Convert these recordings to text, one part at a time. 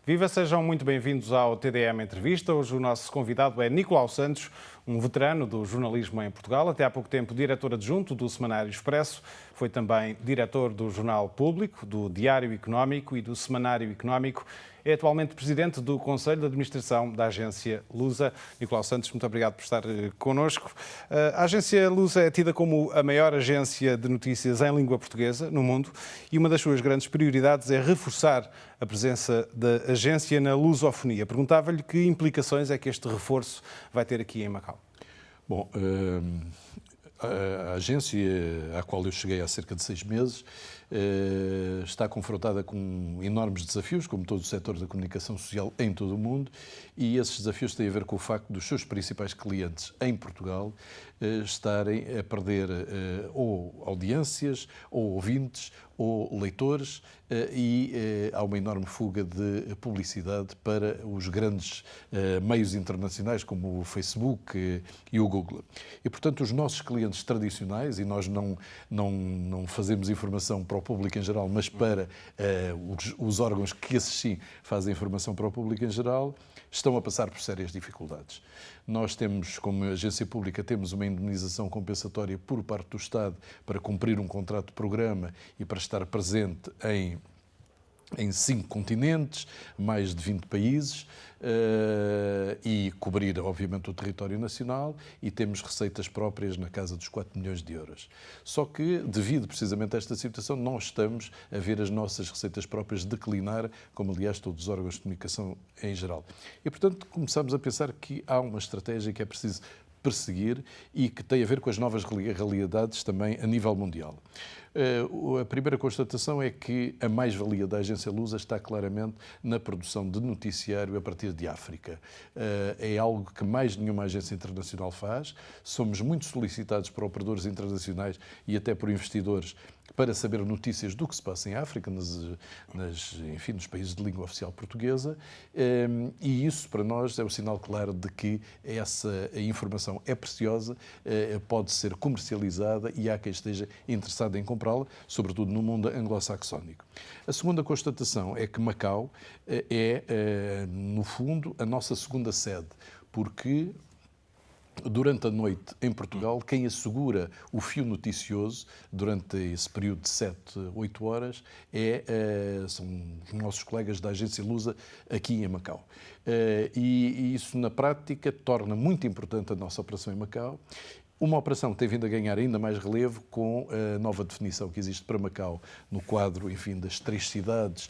Viva, sejam muito bem-vindos ao TDM Entrevista. Hoje o nosso convidado é Nicolau Santos, um veterano do jornalismo em Portugal, até há pouco tempo diretor adjunto do Semanário Expresso, foi também diretor do Jornal Público, do Diário Económico e do Semanário Económico. É atualmente presidente do Conselho de Administração da agência Lusa. Nicolau Santos, muito obrigado por estar connosco. A agência Lusa é tida como a maior agência de notícias em língua portuguesa no mundo e uma das suas grandes prioridades é reforçar a presença da agência na lusofonia. Perguntava-lhe que implicações é que este reforço vai ter aqui em Macau. Bom, a agência à qual eu cheguei há cerca de 6 meses está confrontada com enormes desafios, como todo o setor da comunicação social em todo o mundo, e esses desafios têm a ver com o facto dos seus principais clientes em Portugal estarem a perder ou audiências, ou ouvintes, ou leitores, e há uma enorme fuga de publicidade para os grandes meios internacionais, como o Facebook e o Google. E, portanto, os nossos clientes tradicionais, e nós não fazemos informação para o público em geral, mas para os órgãos que, esses sim, fazem informação para o público em geral, estão a passar por sérias dificuldades. Nós temos, como agência pública, temos uma indemnização compensatória por parte do Estado para cumprir um contrato de programa e para estar presente em 5 continentes, mais de 20 países, e cobrir, obviamente, o território nacional, e temos receitas próprias na casa dos 4 milhões de euros. Só que, devido precisamente a esta situação, nós estamos a ver as nossas receitas próprias declinar, como aliás todos os órgãos de comunicação em geral. E, portanto, começamos a pensar que há uma estratégia que é preciso perseguir e que tem a ver com as novas realidades também a nível mundial. A primeira constatação é que a mais-valia da agência Lusa está claramente na produção de noticiário a partir de África. É algo que mais nenhuma agência internacional faz. Somos muito solicitados por operadores internacionais e até por investidores para saber notícias do que se passa em África, enfim, nos países de língua oficial portuguesa, e isso para nós é o sinal claro de que essa informação é preciosa, pode ser comercializada e há quem esteja interessado em comprá-la, sobretudo no mundo anglo-saxónico. A segunda constatação é que Macau é, no fundo, a nossa segunda sede, porque durante a noite em Portugal, quem assegura o fio noticioso durante esse período de 7, 8 horas são os nossos colegas da agência Lusa aqui em Macau. E isso, na prática, torna muito importante a nossa operação em Macau. Uma operação que tem vindo a ganhar ainda mais relevo com a nova definição que existe para Macau no quadro, enfim, das 3 cidades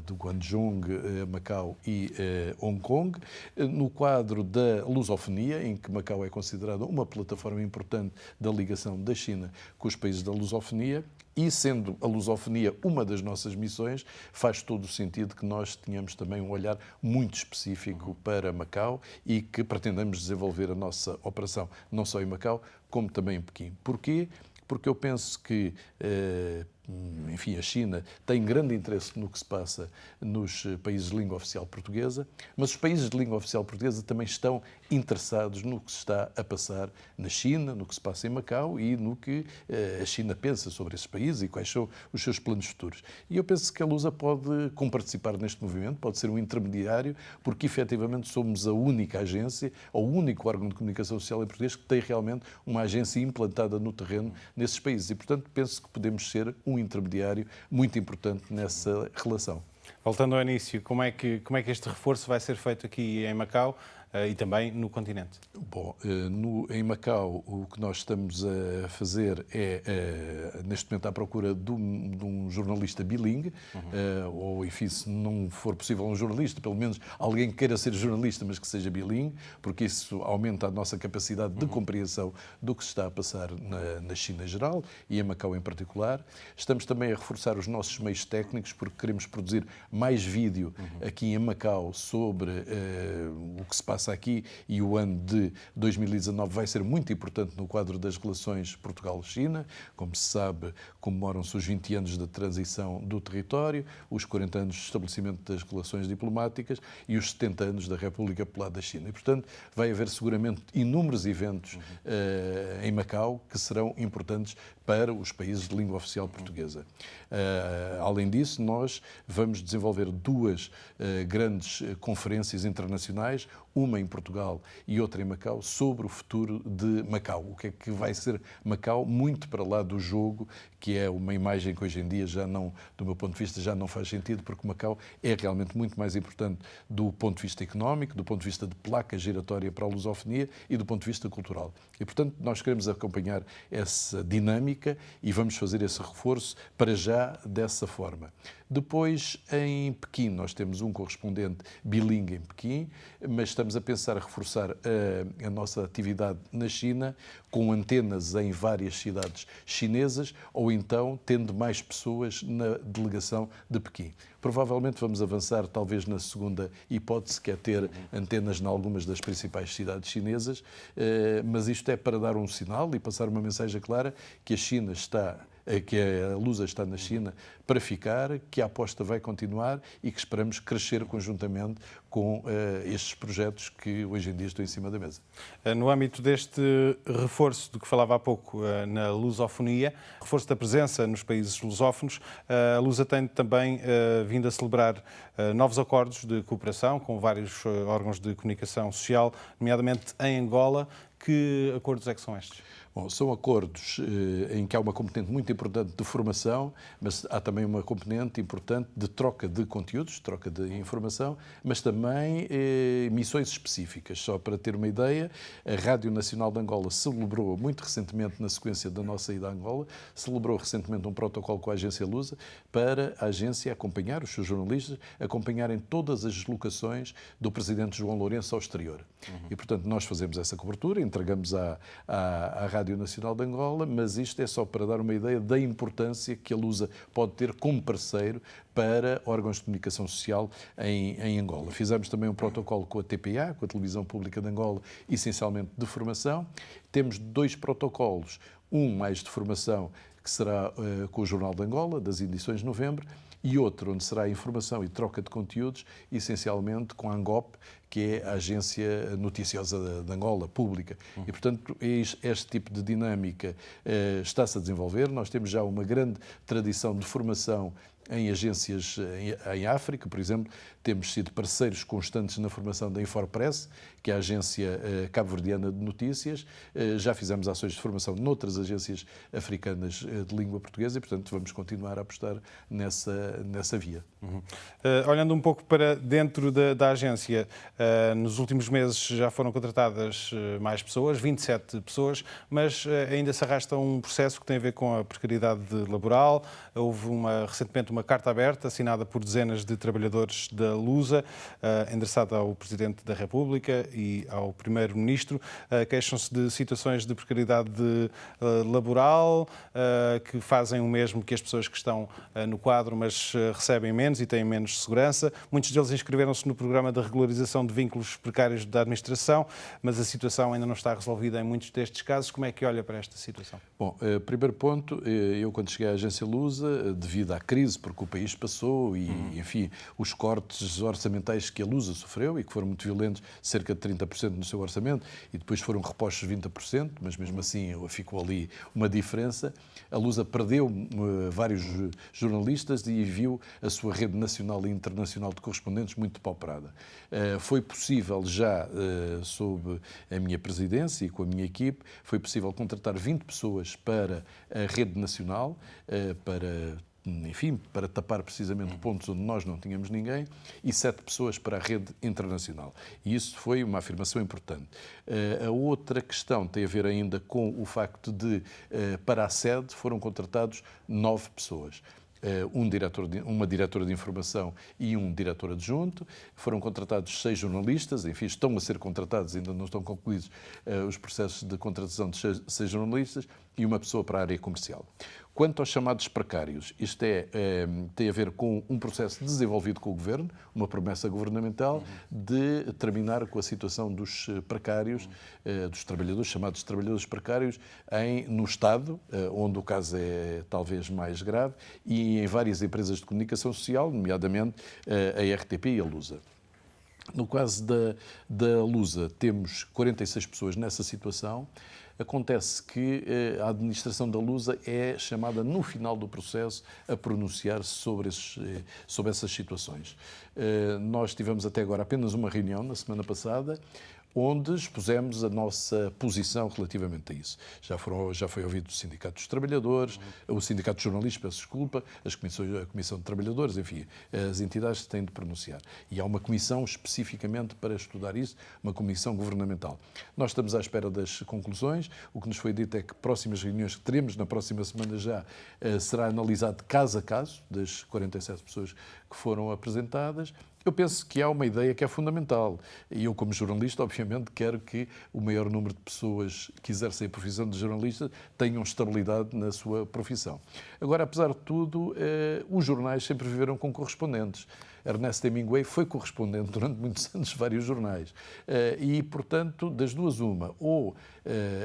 do Guangdong, Macau e Hong Kong, no quadro da lusofonia, em que Macau é considerada uma plataforma importante da ligação da China com os países da lusofonia. E sendo a lusofonia uma das nossas missões, faz todo o sentido que nós tenhamos também um olhar muito específico para Macau e que pretendamos desenvolver a nossa operação não só em Macau, como também em Pequim. Porquê? Porque eu penso que, enfim, a China tem grande interesse no que se passa nos países de língua oficial portuguesa, mas os países de língua oficial portuguesa também estão interessados no que se está a passar na China, no que se passa em Macau e no que a China pensa sobre esses países e quais são os seus planos futuros. E eu penso que a Lusa pode participar neste movimento, pode ser um intermediário, porque efetivamente somos a única agência, ou o único órgão de comunicação social em português que tem realmente uma agência implantada no terreno nesses países. E, portanto, penso que podemos ser um intermediário muito importante nessa relação. Voltando ao início, como é que este reforço vai ser feito aqui em Macau e também no continente? Bom, em Macau o que nós estamos a fazer é, neste momento, à procura de um jornalista bilingue, ou enfim, se não for possível um jornalista, pelo menos alguém que queira ser jornalista, mas que seja bilingue, porque isso aumenta a nossa capacidade de compreensão do que se está a passar na China em geral e em Macau em particular. Estamos também a reforçar os nossos meios técnicos, porque queremos produzir mais vídeo aqui em Macau sobre o que se passa aqui, e o ano de 2019 vai ser muito importante no quadro das relações Portugal-China. Como se sabe, comemoram-se os 20 anos da transição do território, os 40 anos de estabelecimento das relações diplomáticas e os 70 anos da República Popular da China. E, portanto, vai haver seguramente inúmeros eventos em Macau que serão importantes para os países de língua oficial portuguesa. Além disso, nós vamos desenvolver desenvolver duas grandes conferências internacionais, uma em Portugal e outra em Macau, sobre o futuro de Macau. O que é que vai ser Macau, muito para lá do jogo, que é uma imagem que hoje em dia já não, do meu ponto de vista, já não faz sentido, porque Macau é realmente muito mais importante do ponto de vista económico, do ponto de vista de placa giratória para a lusofonia e do ponto de vista cultural. E, portanto, nós queremos acompanhar essa dinâmica e vamos fazer esse reforço para já dessa forma. Depois, em Pequim, nós temos um correspondente bilingue em Pequim, mas estamos a pensar a reforçar a nossa atividade na China com antenas em várias cidades chinesas ou então tendo mais pessoas na delegação de Pequim. Provavelmente vamos avançar talvez na segunda hipótese, que é ter antenas em algumas das principais cidades chinesas, mas isto é para dar um sinal e passar uma mensagem clara que a China está, que a Lusa está na China para ficar, que a aposta vai continuar e que esperamos crescer conjuntamente com estes projetos que hoje em dia estão em cima da mesa. No âmbito deste reforço do que falava há pouco na lusofonia, reforço da presença nos países lusófonos, a Lusa tem também vindo a celebrar novos acordos de cooperação com vários órgãos de comunicação social, nomeadamente em Angola. Que acordos é que são estes? Bom, são acordos em que há uma componente muito importante de formação, mas há também uma componente importante de troca de conteúdos, troca de informação, mas também missões específicas. Só para ter uma ideia, a Rádio Nacional de Angola celebrou muito recentemente, na sequência da nossa ida a Angola, celebrou recentemente um protocolo com a agência Lusa para a agência acompanhar, os seus jornalistas, acompanharem todas as deslocações do Presidente João Lourenço ao exterior. E, portanto, nós fazemos essa cobertura, entregamos à Rádio Nacional de Angola, mas isto é só para dar uma ideia da importância que a Lusa pode ter como parceiro para órgãos de comunicação social em Angola. Fizemos também um protocolo com a TPA, com a Televisão Pública de Angola, essencialmente de formação. Temos 2 protocolos, um mais de formação, que será com o Jornal de Angola, das edições de novembro, e outro onde será informação e troca de conteúdos, essencialmente com a ANGOP, que é a agência noticiosa de Angola, pública. E, portanto, este tipo de dinâmica está-se a desenvolver. Nós temos já uma grande tradição de formação em agências em África, por exemplo, temos sido parceiros constantes na formação da Infopress, que é a agência cabo-verdiana de notícias. Já fizemos ações de formação noutras agências africanas de língua portuguesa e, portanto, vamos continuar a apostar nessa via. Olhando um pouco para dentro da agência, nos últimos meses já foram contratadas mais pessoas, 27 pessoas, mas ainda se arrasta um processo que tem a ver com a precariedade laboral. Houve recentemente uma carta aberta assinada por dezenas de trabalhadores da Lusa, endereçada ao Presidente da República e ao Primeiro-Ministro. Queixam-se de situações de precariedade laboral, que fazem o mesmo que as pessoas que estão no quadro, mas recebem menos e têm menos segurança. Muitos deles inscreveram-se no programa de regularização de vínculos precários da administração, mas a situação ainda não está resolvida em muitos destes casos. Como é que olha para esta situação? Bom, primeiro ponto, eu quando cheguei à agência Lusa, devido à crise, porque o país passou e, enfim, os cortes orçamentais que a Lusa sofreu e que foram muito violentos, cerca de 30% no seu orçamento, e depois foram repostos 20%, mas mesmo assim ficou ali uma diferença. A Lusa perdeu vários jornalistas e viu a sua rede nacional e internacional de correspondentes muito depauperada. Foi possível já, sob a minha presidência e com a minha equipe, foi possível contratar 20 pessoas para a rede nacional, para tapar precisamente pontos onde nós não tínhamos ninguém, e 7 pessoas para a rede internacional. E isso foi uma afirmação importante. A outra questão tem a ver ainda com o facto de, para a sede, foram contratados 9 pessoas. Uma diretora de informação e um diretor adjunto. Foram contratados 6 jornalistas, enfim, estão a ser contratados, ainda não estão concluídos os processos de contratação de 6 jornalistas e uma pessoa para a área comercial. Quanto aos chamados precários, isto tem a ver com um processo desenvolvido com o Governo, uma promessa governamental de terminar com a situação dos precários, dos trabalhadores, chamados trabalhadores precários, no Estado, onde o caso é talvez mais grave, e em várias empresas de comunicação social, nomeadamente a RTP e a Lusa. No caso da Lusa, temos 46 pessoas nessa situação. Acontece que a administração da Lusa é chamada no final do processo a pronunciar-se sobre essas situações. Nós tivemos até agora apenas uma reunião na semana passada, onde expusemos a nossa posição relativamente a isso. Já foi ouvido o Sindicato dos Trabalhadores, o Sindicato dos Jornalistas, peço desculpa, a Comissão de Trabalhadores, enfim, as entidades têm de pronunciar. E há uma comissão especificamente para estudar isso, uma comissão governamental. Nós estamos à espera das conclusões. O que nos foi dito é que próximas reuniões que teremos na próxima semana já será analisado caso a caso das 47 pessoas que foram apresentadas. Eu penso que há uma ideia que é fundamental. E eu, como jornalista, obviamente, quero que o maior número de pessoas que exercem a profissão de jornalista tenham estabilidade na sua profissão. Agora, apesar de tudo, os jornais sempre viveram com correspondentes. Ernesto Hemingway foi correspondente durante muitos anos de vários jornais. E, portanto, das duas uma. Ou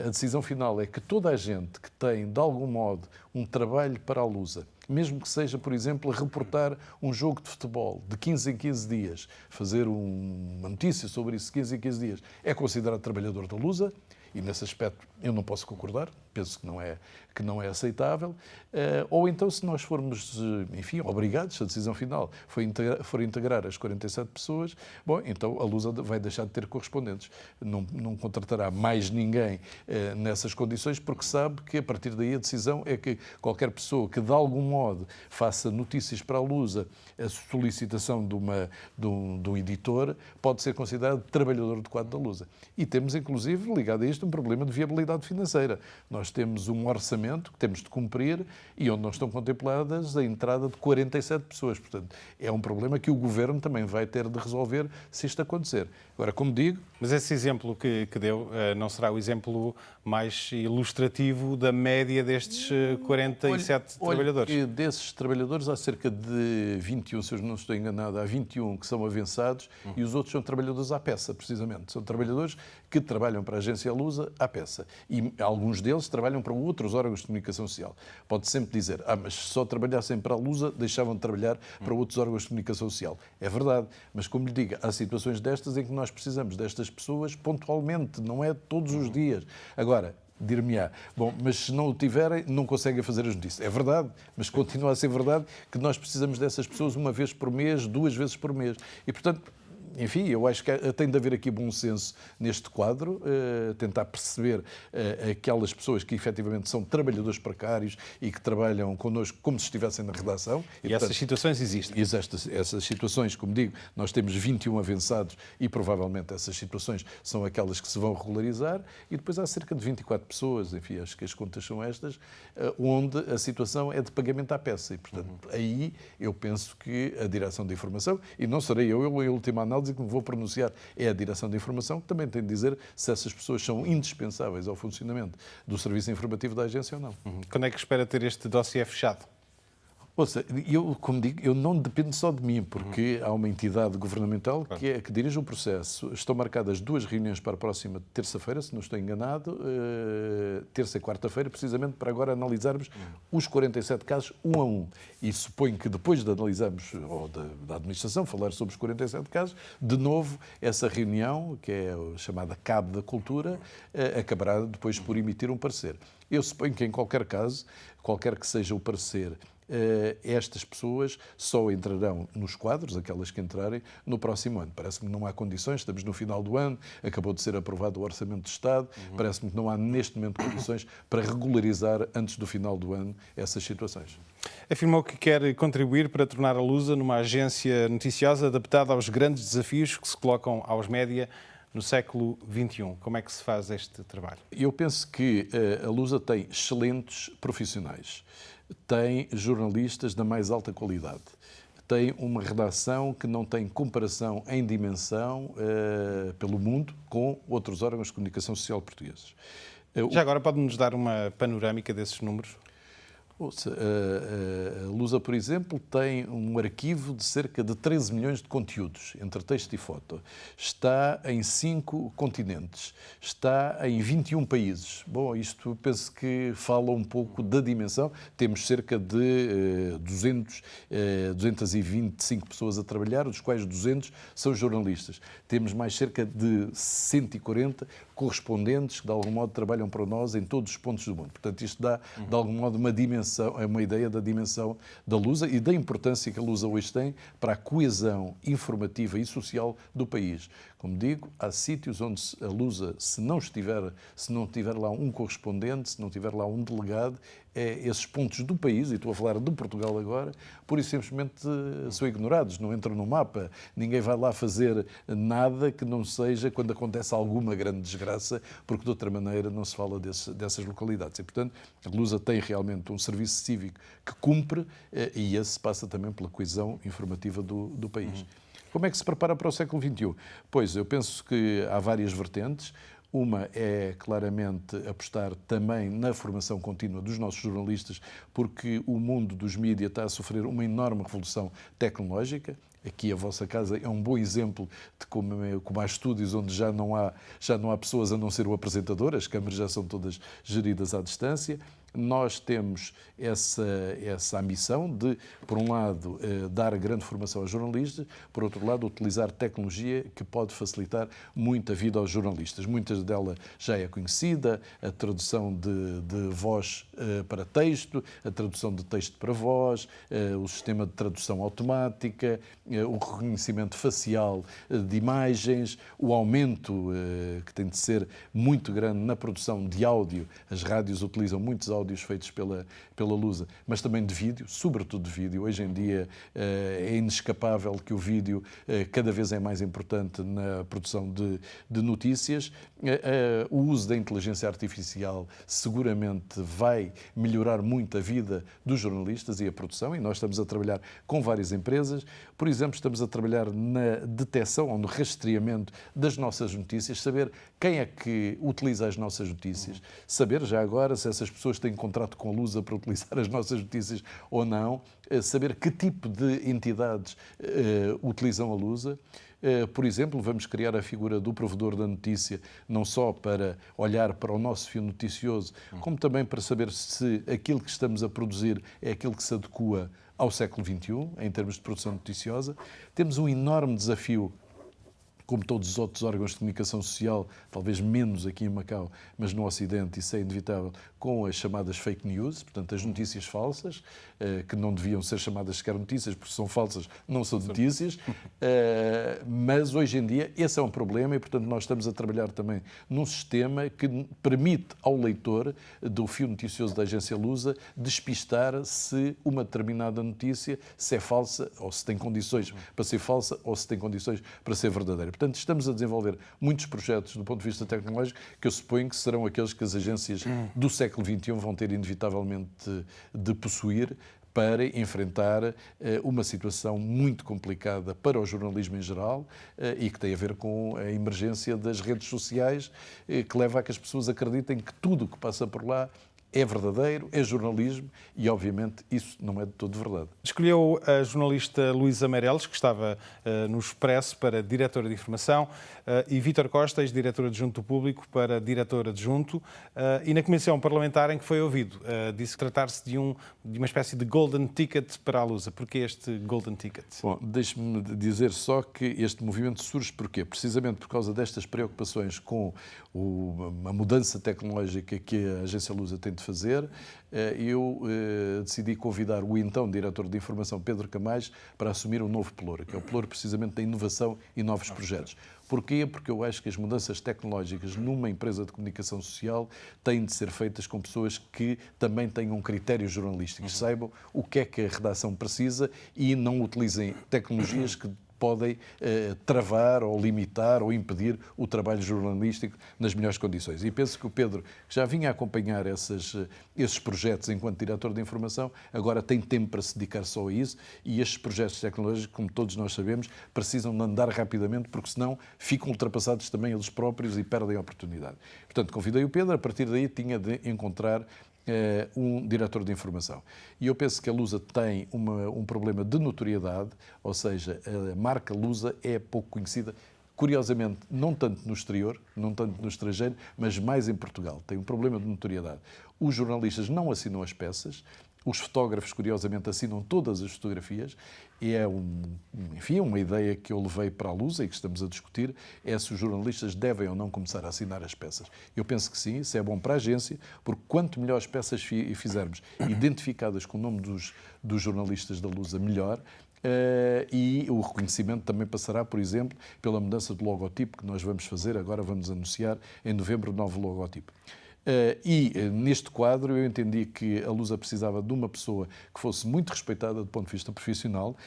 a decisão final é que toda a gente que tem, de algum modo, um trabalho para a Lusa, mesmo que seja, por exemplo, a reportar um jogo de futebol de 15 em 15 dias, fazer uma notícia sobre isso de 15 em 15 dias, é considerado trabalhador da Lusa, e nesse aspecto eu não posso concordar, penso que não é aceitável. Ou então, se nós formos, enfim, obrigados, se a decisão final for integrar as 47 pessoas, bom, então a Lusa vai deixar de ter correspondentes. Não contratará mais ninguém nessas condições, porque sabe que a partir daí a decisão é que qualquer pessoa que de algum modo faça notícias para a Lusa, a solicitação de um editor, pode ser considerado trabalhador de quadro da Lusa. E temos, inclusive, ligado a isto, um problema de viabilidade financeira. Nós temos um orçamento que temos de cumprir e onde não estão contempladas a entrada de 47 pessoas. Portanto, é um problema que o Governo também vai ter de resolver se isto acontecer. Agora, como digo... Mas esse exemplo que deu não será o exemplo mais ilustrativo da média destes 47 trabalhadores? Que desses trabalhadores há cerca de 21, se eu não estou enganado, há 21 que são avançados e os outros são trabalhadores à peça, precisamente. São trabalhadores que trabalham para a agência Lusa à peça. E alguns deles trabalham para outros órgãos de comunicação social. Pode sempre dizer, mas se só trabalhassem para a Lusa, deixavam de trabalhar para outros órgãos de comunicação social. É verdade, mas como lhe digo, há situações destas em que nós precisamos destas pessoas pontualmente, não é todos os dias. Agora, dir-me-á, bom, mas se não o tiverem, não conseguem fazer as notícias. É verdade, mas continua a ser verdade que nós precisamos dessas pessoas uma vez por mês, 2 vezes por mês. E, portanto, enfim, eu acho que tem de haver aqui bom senso neste quadro, tentar perceber aquelas pessoas que efetivamente são trabalhadores precários e que trabalham connosco como se estivessem na redação. E portanto, essas situações existem. Essas situações, como digo, nós temos 21 avançados e provavelmente essas situações são aquelas que se vão regularizar e depois há cerca de 24 pessoas, enfim, acho que as contas são estas, onde a situação é de pagamento à peça. E, portanto, aí eu penso que a Direção de Informação, e não serei eu em última análise, que me vou pronunciar é a Direção de Informação, que também tem de dizer se essas pessoas são indispensáveis ao funcionamento do serviço informativo da agência ou não. Quando é que espera ter este dossiê fechado? Ouça, como digo, eu não dependo só de mim, porque há uma entidade governamental que dirige o processo. Estão marcadas 2 reuniões para a próxima terça-feira, se não estou enganado, terça e quarta-feira, precisamente para agora analisarmos os 47 casos um a um. E suponho que depois de analisarmos, ou da administração, falar sobre os 47 casos, de novo, essa reunião, que é a chamada CAB da Cultura, acabará depois por emitir um parecer. Eu suponho que em qualquer caso, qualquer que seja o parecer, estas pessoas só entrarão nos quadros, aquelas que entrarem, no próximo ano. Parece-me que não há condições, estamos no final do ano, acabou de ser aprovado o Orçamento de Estado, parece-me que não há neste momento condições para regularizar antes do final do ano essas situações. Afirmou que quer contribuir para tornar a Lusa numa agência noticiosa adaptada aos grandes desafios que se colocam aos média no século XXI. Como é que se faz este trabalho? Eu penso que a Lusa tem excelentes profissionais, tem jornalistas da mais alta qualidade, tem uma redação que não tem comparação em dimensão pelo mundo com outros órgãos de comunicação social portugueses. Já agora pode-nos dar uma panorâmica desses números? A Lusa, por exemplo, tem um arquivo de cerca de 13 milhões de conteúdos, entre texto e foto. Está em 5 continentes. Está em 21 países. Bom, isto penso que fala um pouco da dimensão. Temos cerca de 225 pessoas a trabalhar, dos quais 200 são jornalistas. Temos mais cerca de 140 correspondentes que, de algum modo, trabalham para nós em todos os pontos do mundo. Portanto, isto dá, de algum modo, uma ideia da dimensão da Lusa e da importância que a Lusa hoje tem para a coesão informativa e social do país. Como digo, há sítios onde a Lusa, se não tiver lá um correspondente, se não tiver lá um delegado, esses pontos do país, e estou a falar de Portugal agora, pura e simplesmente são ignorados, não entram no mapa. Ninguém vai lá fazer nada que não seja quando acontece alguma grande desgraça, porque de outra maneira não se fala dessas localidades. E, portanto, a Lusa tem realmente um serviço cívico que cumpre e esse passa também pela coesão informativa do país. Como é que se prepara para o século XXI? Pois, eu penso que há várias vertentes. Uma é claramente apostar também na formação contínua dos nossos jornalistas, porque o mundo dos mídias está a sofrer uma enorme revolução tecnológica. Aqui a vossa casa é um bom exemplo de como há estúdios onde já não há pessoas a não ser o apresentador, as câmaras já são todas geridas à distância. Nós temos essa ambição de, por um lado, dar grande formação aos jornalistas, por outro lado, utilizar tecnologia que pode facilitar muito a vida aos jornalistas. Muitas dela já é conhecida, a tradução de voz para texto, a tradução de texto para voz, o sistema de tradução automática, o reconhecimento facial de imagens, o aumento que tem de ser muito grande na produção de áudio. As rádios utilizam muitos áudios feitos pela Lusa, mas também de vídeo, sobretudo de vídeo. Hoje em dia é inescapável que o vídeo cada vez é mais importante na produção de notícias. O uso da inteligência artificial seguramente vai melhorar muito a vida dos jornalistas e a produção, e nós estamos a trabalhar com várias empresas. Por exemplo, estamos a trabalhar na detecção ou no rastreamento das nossas notícias, saber quem é que utiliza as nossas notícias, saber já agora se essas pessoas têm contrato com a Lusa para utilizar as nossas notícias ou não, saber que tipo de entidades utilizam a Lusa. Por exemplo, vamos criar a figura do provedor da notícia, não só para olhar para o nosso fio noticioso, como também para saber se aquilo que estamos a produzir é aquilo que se adequa ao século XXI, em termos de produção noticiosa. Temos um enorme desafio, como todos os outros órgãos de comunicação social, talvez menos aqui em Macau, mas no Ocidente, isso é inevitável, com as chamadas fake news, portanto, as notícias falsas, que não deviam ser chamadas sequer notícias, porque são falsas, não são notícias, mas hoje em dia esse é um problema e, portanto, nós estamos a trabalhar também num sistema que permite ao leitor do fio noticioso da agência Lusa despistar se uma determinada notícia se é falsa ou se tem condições para ser falsa ou se tem condições para ser verdadeira. Portanto, estamos a desenvolver muitos projetos do ponto de vista tecnológico que eu suponho que serão aqueles que as agências do século XXI vão ter inevitavelmente de possuir para enfrentar uma situação muito complicada para o jornalismo em geral e que tem a ver com a emergência das redes sociais, que leva a que as pessoas acreditem que tudo o que passa por lá é verdadeiro, é jornalismo e, obviamente, isso não é de todo verdade. Escolheu a jornalista Luísa Meireles, que estava no Expresso, para diretora de informação, e Vítor Costa, ex-diretor adjunto do Público, para diretor adjunto, e na comissão parlamentar em que foi ouvido, disse que tratar-se de uma espécie de golden ticket para a Lusa. Porquê este golden ticket? Bom, deixe-me dizer só que este movimento surge porquê? Precisamente por causa destas preocupações com a mudança tecnológica que a agência Lusa tem de fazer, eu decidi convidar o então diretor de informação, Pedro Camais, para assumir um novo pelouro, que é o pelouro precisamente da inovação e novos projetos. Porquê? Porque eu acho que as mudanças tecnológicas numa empresa de comunicação social têm de ser feitas com pessoas que também tenham critérios jornalísticos, saibam o que é que a redação precisa e não utilizem tecnologias que podem travar ou limitar ou impedir o trabalho jornalístico nas melhores condições. E penso que o Pedro, que já vinha a acompanhar esses projetos enquanto diretor de informação, agora tem tempo para se dedicar só a isso e estes projetos tecnológicos, como todos nós sabemos, precisam de andar rapidamente porque senão ficam ultrapassados também eles próprios e perdem a oportunidade. Portanto, convidei o Pedro, a partir daí tinha de encontrar um diretor de informação. E eu penso que a Lusa tem um problema de notoriedade, ou seja, a marca Lusa é pouco conhecida, curiosamente, não tanto no exterior, não tanto no estrangeiro, mas mais em Portugal. Tem um problema de notoriedade. Os jornalistas não assinam as peças, os fotógrafos, curiosamente, assinam todas as fotografias. E é enfim, uma ideia que eu levei para a Lusa e que estamos a discutir, é se os jornalistas devem ou não começar a assinar as peças. Eu penso que sim, isso é bom para a agência, porque quanto melhor as peças fizermos, identificadas com o nome dos jornalistas da Lusa, melhor. E o reconhecimento também passará, por exemplo, pela mudança de logotipo que nós vamos fazer, agora vamos anunciar em novembro o novo logotipo. Neste quadro eu entendi que a Lusa precisava de uma pessoa que fosse muito respeitada do ponto de vista profissional,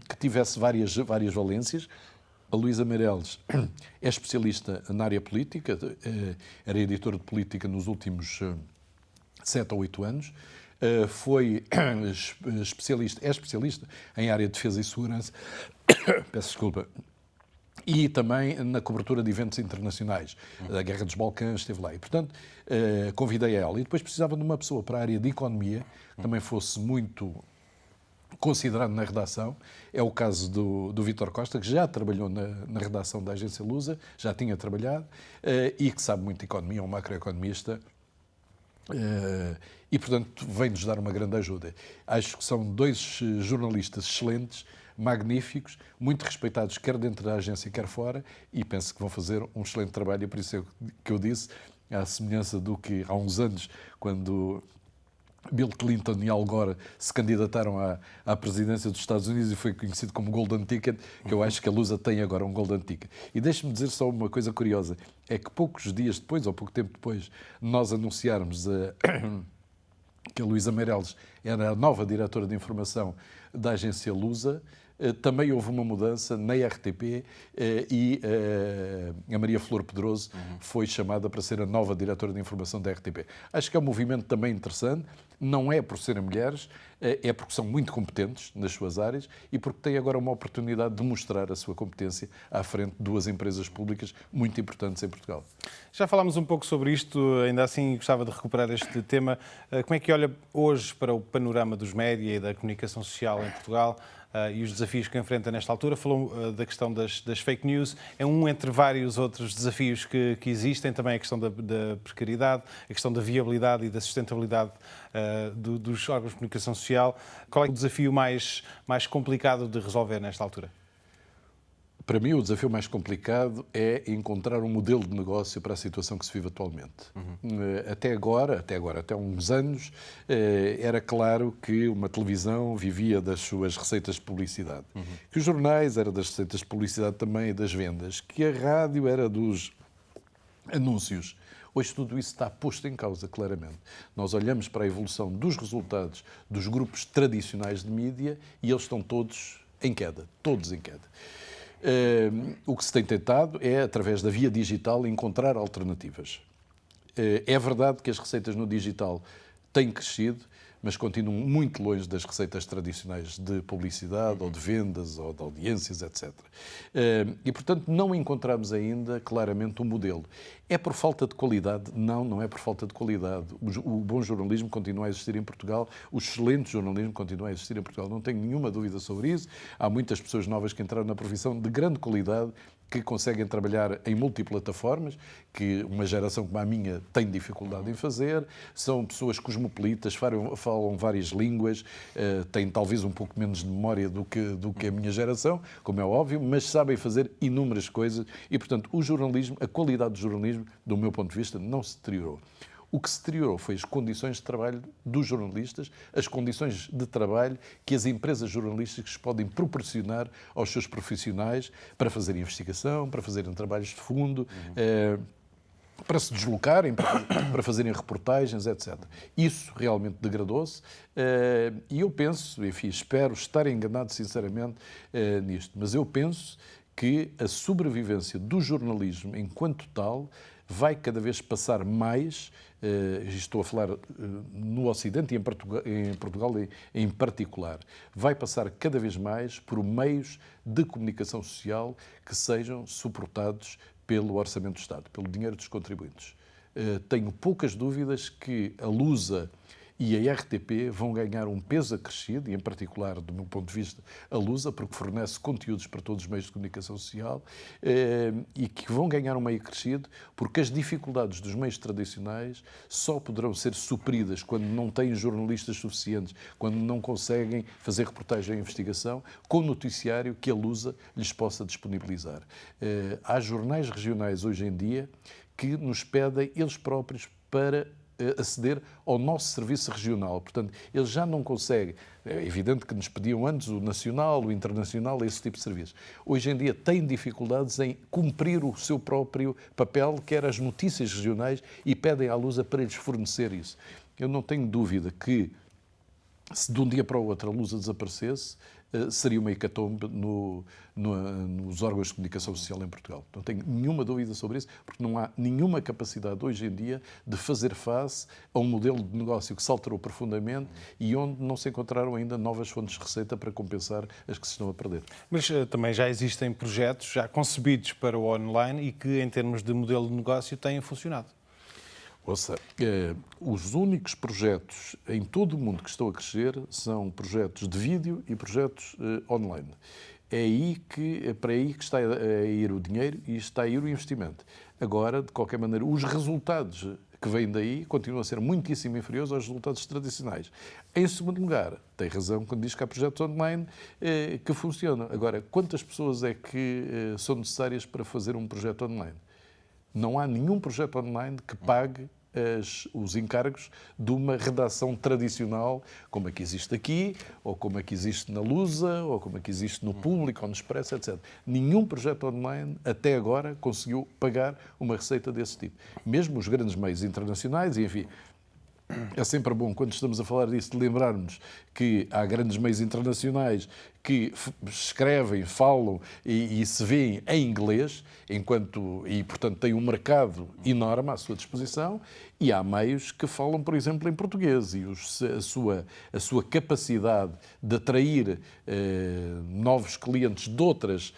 que tivesse várias valências. A Luísa Meireles é especialista na área política, era editora de política nos últimos 7 ou 8 anos, é especialista em área de defesa e segurança, peço desculpa, e também na cobertura de eventos internacionais. A Guerra dos Balcãs esteve lá. E, portanto, convidei a ela. E depois precisava de uma pessoa para a área de economia, que também fosse muito considerado na redação. É o caso do Vítor Costa, que já trabalhou na redação da agência Lusa, já tinha trabalhado, e que sabe muito de economia, é um macroeconomista. E, portanto, vem-nos dar uma grande ajuda. Acho que são 2 jornalistas excelentes, magníficos, muito respeitados, quer dentro da agência, quer fora, e penso que vão fazer um excelente trabalho. E por isso é que eu disse, à semelhança do que há uns anos, quando Bill Clinton e Al Gore se candidataram à presidência dos Estados Unidos e foi conhecido como Golden Ticket, que eu acho que a Lusa tem agora um Golden Ticket. E deixe-me dizer só uma coisa curiosa, é que poucos dias depois, ou pouco tempo depois, nós anunciarmos que a Luísa Meireles era a nova diretora de informação da agência Lusa, também houve uma mudança na RTP e a Maria Flor Pedroso foi chamada para ser a nova diretora de informação da RTP. Acho que é um movimento também interessante, não é por serem mulheres, é porque são muito competentes nas suas áreas e porque têm agora uma oportunidade de mostrar a sua competência à frente de 2 empresas públicas muito importantes em Portugal. Já falámos um pouco sobre isto, ainda assim gostava de recuperar este tema. Como é que olha hoje para o panorama dos média e da comunicação social em Portugal e os desafios que enfrenta nesta altura? Falou da questão das fake news, é um entre vários outros desafios que existem, também a questão da precariedade, a questão da viabilidade e da sustentabilidade dos órgãos de comunicação social. Qual é o desafio mais complicado de resolver nesta altura? Para mim, o desafio mais complicado é encontrar um modelo de negócio para a situação que se vive atualmente. Até há uns anos, era claro que uma televisão vivia das suas receitas de publicidade, que os jornais eram das receitas de publicidade também e das vendas, que a rádio era dos anúncios. Hoje tudo isso está posto em causa, claramente. Nós olhamos para a evolução dos resultados dos grupos tradicionais de mídia e eles estão todos em queda, todos em queda. O que se tem tentado é, através da via digital, encontrar alternativas. É verdade que as receitas no digital têm crescido, mas continuam muito longe das receitas tradicionais de publicidade, ou de vendas, ou de audiências, etc. E, portanto, não encontramos ainda claramente um modelo. É por falta de qualidade? Não, não é por falta de qualidade. O bom jornalismo continua a existir em Portugal, o excelente jornalismo continua a existir em Portugal. Não tenho nenhuma dúvida sobre isso. Há muitas pessoas novas que entraram na profissão de grande qualidade, que conseguem trabalhar em multiplataformas, que uma geração como a minha tem dificuldade em fazer. São pessoas cosmopolitas, falam várias línguas, têm talvez um pouco menos de memória do que a minha geração, como é óbvio, mas sabem fazer inúmeras coisas e, portanto, o jornalismo, a qualidade do jornalismo, do meu ponto de vista, não se deteriorou. O que se deteriorou foi as condições de trabalho dos jornalistas, as condições de trabalho que as empresas jornalísticas podem proporcionar aos seus profissionais para fazerem investigação, para fazerem trabalhos de fundo, para se deslocarem, para fazerem reportagens, etc. Isso realmente degradou-se e eu penso, enfim, espero estar enganado sinceramente nisto, mas eu penso que a sobrevivência do jornalismo enquanto tal vai cada vez passar mais, estou a falar no Ocidente e em Portugal em particular, vai passar cada vez mais por meios de comunicação social que sejam suportados pelo Orçamento do Estado, pelo dinheiro dos contribuintes. tenho poucas dúvidas que a Lusa e a RTP vão ganhar um peso acrescido, e em particular, do meu ponto de vista, a Lusa, porque fornece conteúdos para todos os meios de comunicação social, e que vão ganhar um meio acrescido, porque as dificuldades dos meios tradicionais só poderão ser supridas quando não têm jornalistas suficientes, quando não conseguem fazer reportagem e investigação, com o noticiário que a Lusa lhes possa disponibilizar. Há jornais regionais hoje em dia que nos pedem eles próprios para aceder ao nosso serviço regional. Portanto, eles já não conseguem. É evidente que nos pediam antes o nacional, o internacional, esse tipo de serviços. Hoje em dia têm dificuldades em cumprir o seu próprio papel, que era as notícias regionais, e pedem à Lusa para lhes fornecer isso. Eu não tenho dúvida que, se de um dia para o outro a Lusa desaparecesse, seria uma hecatombe nos órgãos de comunicação social em Portugal. Não tenho nenhuma dúvida sobre isso, porque não há nenhuma capacidade hoje em dia de fazer face a um modelo de negócio que se alterou profundamente e onde não se encontraram ainda novas fontes de receita para compensar as que se estão a perder. Mas também já existem projetos já concebidos para o online e que, em termos de modelo de negócio, têm funcionado. Ouça, os únicos projetos em todo o mundo que estão a crescer são projetos de vídeo e projetos online. É para aí que está a ir o dinheiro e está a ir o investimento. Agora, de qualquer maneira, os resultados que vêm daí continuam a ser muitíssimo inferiores aos resultados tradicionais. Em segundo lugar, tem razão quando diz que há projetos online que funcionam. Agora, quantas pessoas é que são necessárias para fazer um projeto online? Não há nenhum projeto online que pague os encargos de uma redação tradicional, como a que existe aqui, ou como a que existe na Lusa, ou como a que existe no Público, ou no Expresso, etc. Nenhum projeto online, até agora, conseguiu pagar uma receita desse tipo. Mesmo os grandes meios internacionais, e enfim, é sempre bom, quando estamos a falar disso, de lembrarmos que há grandes meios internacionais que escrevem, falam e se veem em inglês, portanto, têm um mercado enorme à sua disposição, e há meios que falam, por exemplo, em português, e a sua capacidade de atrair novos clientes de outras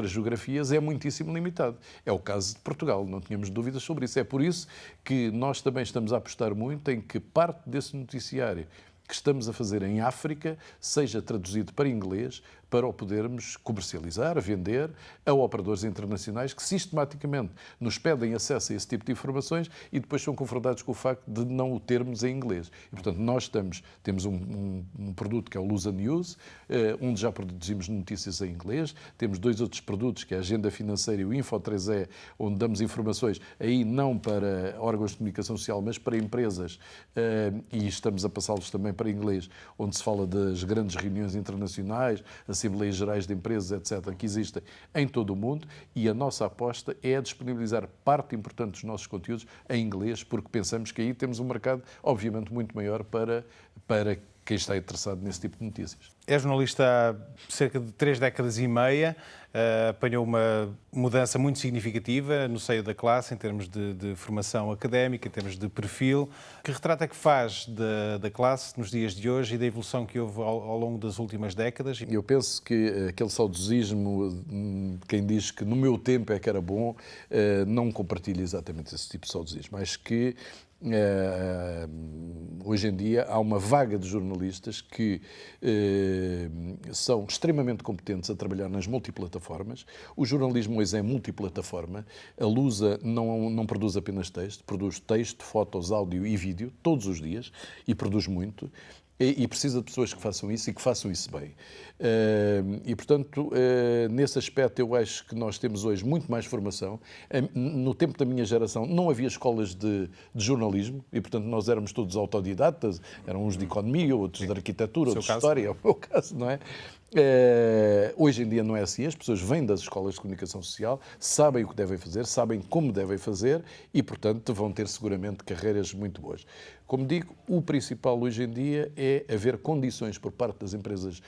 geografias é muitíssimo limitado. É o caso de Portugal, não tínhamos dúvidas sobre isso. É por isso que nós também estamos a apostar muito em que parte desse noticiário que estamos a fazer em África seja traduzido para inglês, para o podermos comercializar, vender a operadores internacionais que sistematicamente nos pedem acesso a esse tipo de informações e depois são confrontados com o facto de não o termos em inglês. E, portanto, nós temos um produto que é o Lusa News, onde já produzimos notícias em inglês. Temos 2 outros produtos, que é a Agenda Financeira e o Info3E, onde damos informações aí não para órgãos de comunicação social, mas para empresas, e estamos a passá-los também para inglês, onde se fala das grandes reuniões internacionais, Assembleias Gerais de Empresas, etc., que existem em todo o mundo, e a nossa aposta é disponibilizar parte importante dos nossos conteúdos em inglês, porque pensamos que aí temos um mercado, obviamente, muito maior para quem está interessado nesse tipo de notícias. É jornalista há cerca de 3 décadas e meia, apanhou uma mudança muito significativa no seio da classe, em termos de formação académica, em termos de perfil. Que retrato é que faz da classe nos dias de hoje e da evolução que houve ao longo das últimas décadas? Eu penso que aquele saudosismo, quem diz que no meu tempo é que era bom, não compartilha exatamente esse tipo de saudosismo. Acho que hoje em dia há uma vaga de jornalistas que são extremamente competentes a trabalhar nas multiplataformas. O jornalismo hoje é multiplataforma. A Lusa não produz apenas texto, produz texto, fotos, áudio e vídeo todos os dias, e produz muito. E precisa de pessoas que façam isso e que façam isso bem. E, portanto, nesse aspecto, eu acho que nós temos hoje muito mais formação. No tempo da minha geração não havia escolas de jornalismo e, portanto, nós éramos todos autodidatas. Eram uns de economia, outros de arquitetura, outros de história. É o meu caso, não é? Hoje em dia não é assim. As pessoas vêm das escolas de comunicação social, sabem o que devem fazer, sabem como devem fazer e, portanto, vão ter seguramente carreiras muito boas. Como digo, o principal hoje em dia é haver condições por parte das empresas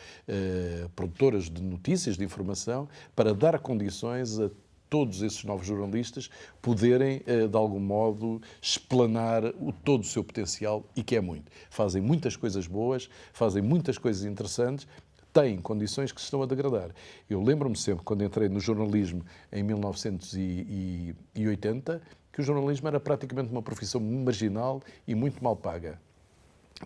produtoras de notícias, de informação, para dar condições a todos esses novos jornalistas poderem, de algum modo, explanar todo o seu potencial, e que é muito. Fazem muitas coisas boas, fazem muitas coisas interessantes, têm condições que se estão a degradar. Eu lembro-me sempre, quando entrei no jornalismo em 1980, que o jornalismo era praticamente uma profissão marginal e muito mal paga.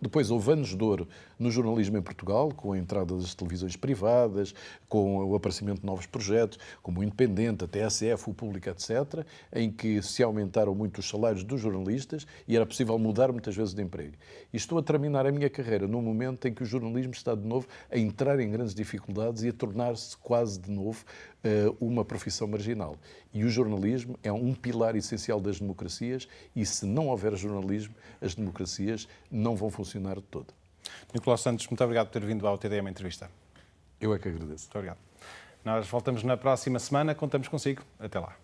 Depois houve anos de ouro no jornalismo em Portugal, com a entrada das televisões privadas, com o aparecimento de novos projetos, como o Independente, a TSF, o Público, etc., em que se aumentaram muito os salários dos jornalistas e era possível mudar muitas vezes de emprego. E estou a terminar a minha carreira num momento em que o jornalismo está de novo a entrar em grandes dificuldades e a tornar-se quase de novo uma profissão marginal. E o jornalismo é um pilar essencial das democracias e se não houver jornalismo, as democracias não vão funcionar de todo. Nicolau Santos, muito obrigado por ter vindo ao TDM Entrevista. Eu é que agradeço. Muito obrigado. Nós voltamos na próxima semana, contamos consigo. Até lá.